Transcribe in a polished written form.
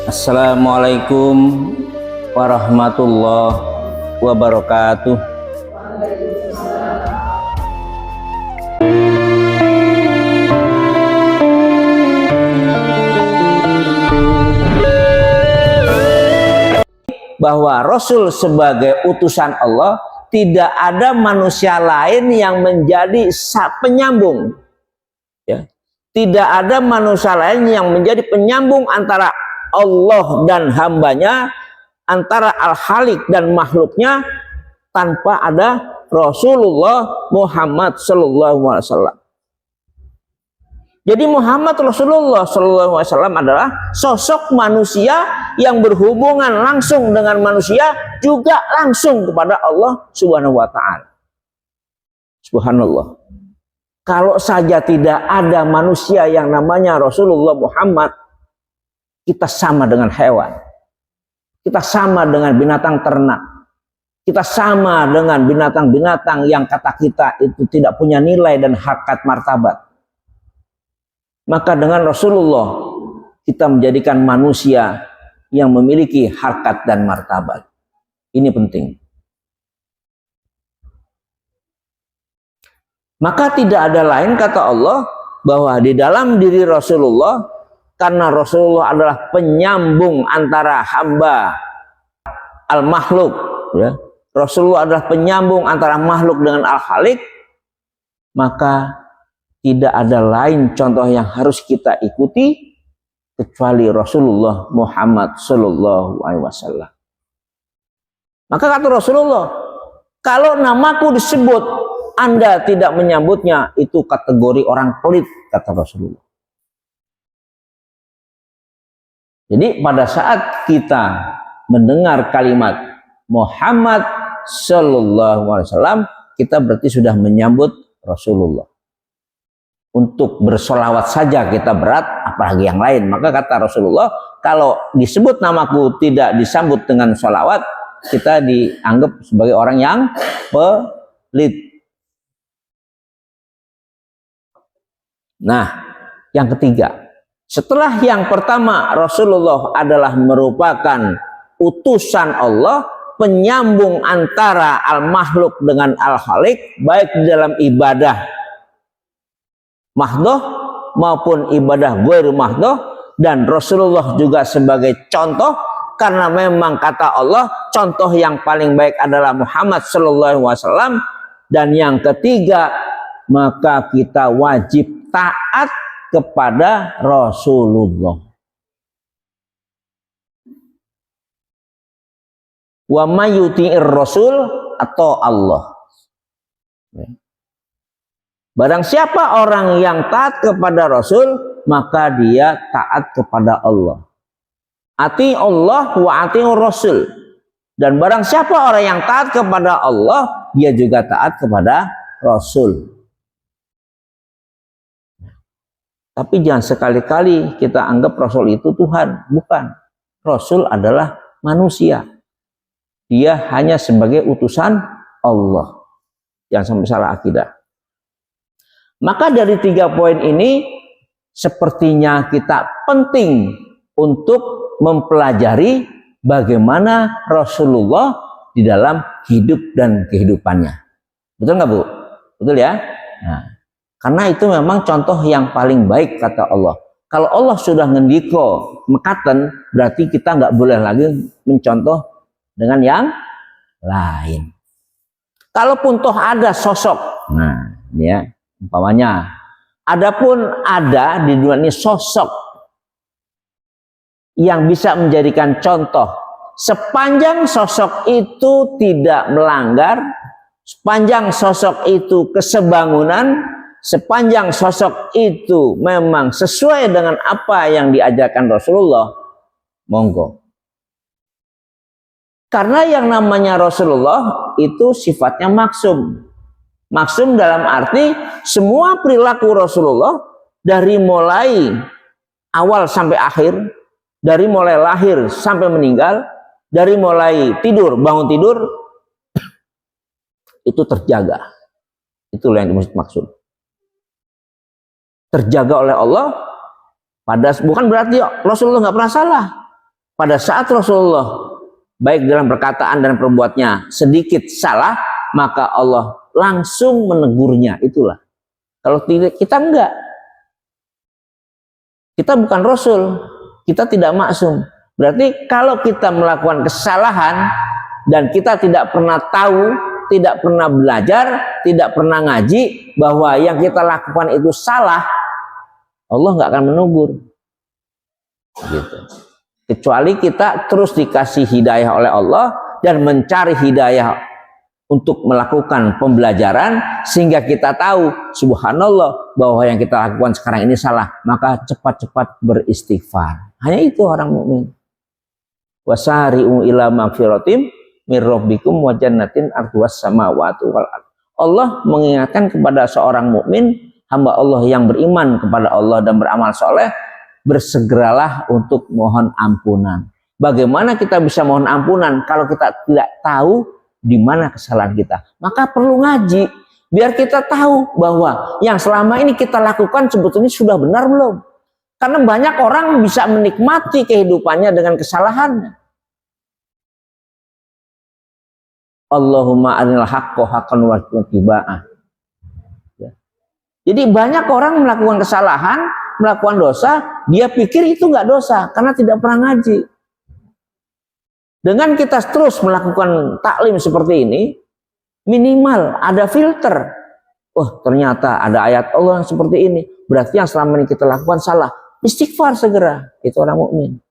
Assalamualaikum warahmatullahi wabarakatuh. Bahwa Rasul sebagai utusan Allah, tidak ada manusia lain yang menjadi penyambung, ya. Tidak ada manusia lain yang menjadi penyambung antara Allah dan hambanya, antara Al-Khaliq dan makhluknya, tanpa ada Rasulullah Muhammad Sallallahu Alaihi Wasallam. Jadi Muhammad Rasulullah Sallallahu Alaihi Wasallam adalah sosok manusia yang berhubungan langsung dengan manusia, juga langsung kepada Allah Subhanahu Wa Taala. Subhanallah. Kalau saja tidak ada manusia yang namanya Rasulullah Muhammad, kita sama dengan hewan, kita sama dengan binatang ternak, kita sama dengan binatang-binatang yang kata kita itu tidak punya nilai dan harkat martabat. Maka dengan Rasulullah kita menjadikan manusia yang memiliki harkat dan martabat. Ini penting. Maka tidak ada lain, kata Allah, bahwa di dalam diri Rasulullah, karena Rasulullah adalah penyambung antara hamba al-makhluk, ya. Rasulullah adalah penyambung antara makhluk dengan Al-Khaliq, maka tidak ada lain contoh yang harus kita ikuti kecuali Rasulullah Muhammad Sallallahu Alaihi Wasallam. Maka kata Rasulullah, kalau namaku disebut Anda tidak menyambutnya, itu kategori orang pelit, kata Rasulullah. Jadi pada saat kita mendengar kalimat Muhammad Sallallahu Alaihi Wasallam, kita berarti sudah menyambut Rasulullah. Untuk bersolawat saja kita berat, apalagi yang lain. Maka kata Rasulullah, kalau disebut namaku tidak disambut dengan solawat, kita dianggap sebagai orang yang pelit. Nah, yang ketiga, setelah yang pertama Rasulullah adalah merupakan utusan Allah, penyambung antara al-makhluk dengan al-khaliq, baik di dalam ibadah mahdoh maupun ibadah ghairu mahdoh, dan Rasulullah juga sebagai contoh, karena memang kata Allah contoh yang paling baik adalah Muhammad Sallallahu Alaihi Wasallam. Dan yang ketiga, maka kita wajib taat kepada Rasulullah. Wa may yuti'ir rasul atau Allah. Barang siapa orang yang taat kepada Rasul, maka dia taat kepada Allah. Ati Allah wa ati'ur Rasul. Dan barang siapa orang yang taat kepada Allah, dia juga taat kepada Rasul. Tapi jangan sekali-kali kita anggap Rasul itu Tuhan. Bukan. Rasul adalah manusia. Dia hanya sebagai utusan Allah. Jangan sampai salah akidah. Maka dari 3 poin ini, sepertinya kita penting untuk mempelajari bagaimana Rasulullah di dalam hidup dan kehidupannya. Betul nggak, Bu? Betul ya? Nah, karena itu memang contoh yang paling baik, kata Allah. Kalau Allah sudah ngendiko mekaten, berarti kita nggak boleh lagi mencontoh dengan yang lain. Kalaupun toh ada sosok, nah ini ya, umpamanya, adapun ada di dunia ini sosok yang bisa menjadikan contoh, sepanjang sosok itu tidak melanggar, sepanjang sosok itu kesebangunan, sepanjang sosok itu memang sesuai dengan apa yang diajarkan Rasulullah, monggo. Karena yang namanya Rasulullah itu sifatnya maksum. Maksum dalam arti semua perilaku Rasulullah dari mulai awal sampai akhir, dari mulai lahir sampai meninggal, dari mulai tidur, bangun tidur, itu terjaga. Itulah yang dimaksud maksud. Terjaga oleh Allah, bukan berarti Rasulullah nggak pernah salah. pada saat Rasulullah baik dalam perkataan dan perbuatnya sedikit salah, maka Allah langsung menegurnya. Itulah. Kalau tidak, kita enggak. Kita bukan Rasul, kita tidak maksum. Berarti kalau kita melakukan kesalahan dan kita tidak pernah tahu, tidak pernah belajar, tidak pernah ngaji bahwa yang kita lakukan itu salah, Allah nggak akan menegur. Gitu. Kecuali kita terus dikasih hidayah oleh Allah dan mencari hidayah untuk melakukan pembelajaran sehingga kita tahu subhanallah bahwa yang kita lakukan sekarang ini salah, maka cepat-cepat beristighfar. Hanya itu orang mukmin. Wasari'u ila magfiratim mir rabbikum wa jannatin arduwas samawati wal ardh. Allah mengingatkan kepada seorang mukmin, hamba Allah yang beriman kepada Allah dan beramal soleh, bersegeralah untuk mohon ampunan. Bagaimana kita bisa mohon ampunan kalau kita tidak tahu di mana kesalahan kita? Maka perlu ngaji biar kita tahu bahwa yang selama ini kita lakukan sebetulnya sudah benar belum. Karena banyak orang bisa menikmati kehidupannya dengan kesalahannya. Allahumma arinal haqqo haqqan warzuqna ittiba'ah. Jadi banyak orang melakukan kesalahan, melakukan dosa, dia pikir itu nggak dosa karena tidak pernah ngaji. Dengan kita terus melakukan taklim seperti ini, minimal ada filter. Oh, ternyata ada ayat Allah yang seperti ini. Berarti yang selama ini kita lakukan salah. Istighfar segera. Itu orang mukmin.